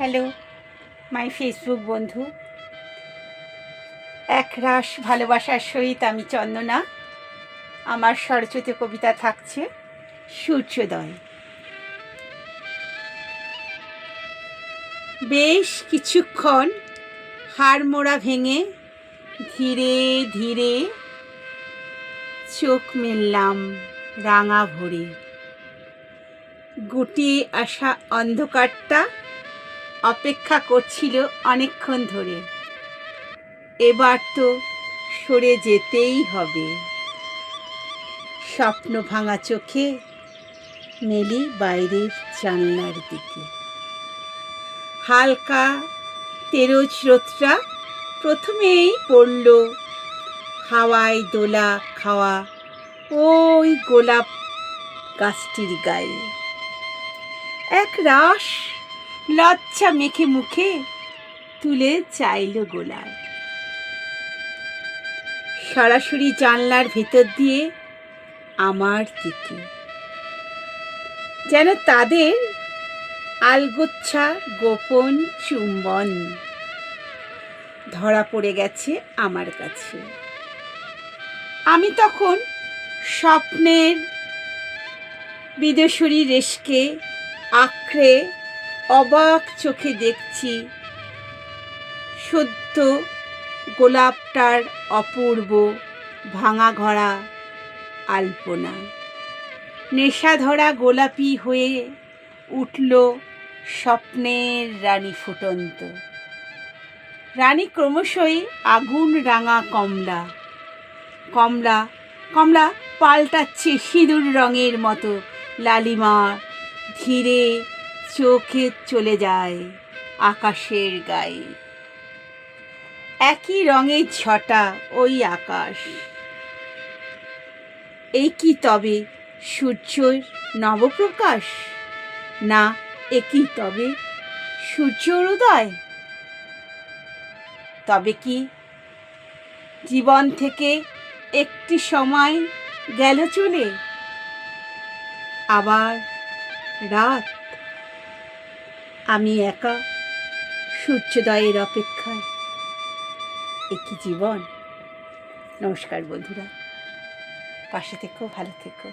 Hello my Facebook বন্ধু, একরাশ ভালোবাসার সহিত আমি চন্দনা। আমার স্বরচিত কবিতা থাকছে সূর্যোদয়। বেশ কিছুক্ষণ হাড়মোড়া ভেঙে ধীরে ধীরে চোখ মেললাম রাঙা ভরে। গুটিয়ে আসা অন্ধকারটা অপেক্ষা করছিল অনেকক্ষণ ধরে। এবার তো সরে যেতেই হবে। স্বপ্ন ভাঙা চোখে মেলি বাইরের জানলার দিকে। হালকা তেরোজ রোদটা প্রথমেই পড়ল হাওয়ায় দোলা খাওয়া ওই গোলাপ গাছটির গায়ে। এক রাশ লজ্জা মেখে মুখে তুলে চাইল গোলাপ। সরাসরি জানলার ভেতর দিয়ে আমার দিকে, যেন তাদের আলগোচ্ছা গোপন চুম্বন ধরা পড়ে গেছে আমার কাছে। আমি তখন স্বপ্নের বিদেশরি রেশকে আঁকড়ে অবাক চোখে দেখছি সদ্য গোলাপটার অপূর্ব ভাঙা ঘরা আলপনা। নেশাধরা গোলাপি হয়ে উঠল স্বপ্নের রানী ফুটন্ত। রানী ক্রমশই আগুন রাঙা কমলা। কমলা কমলা পাল্টাচ্ছে সিঁদুর রঙের মতো লালিমা। ধীরে চোখে চলে যায় আকাশের গায়ে। একই রঙের ছটা ওই আকাশ। এই কি তবে সূর্যের নবপ্রকাশ? না, এ কি তবে সূর্যের উদয়? তবে কি জীবন থেকে একটি সময় গেল চলে? আবার রাত, আমি একা সূর্যোদয়ের অপেক্ষায়। এ কি জীবন? নমস্কার বন্ধুরা, পাশে থেকো, ভালো থেকো।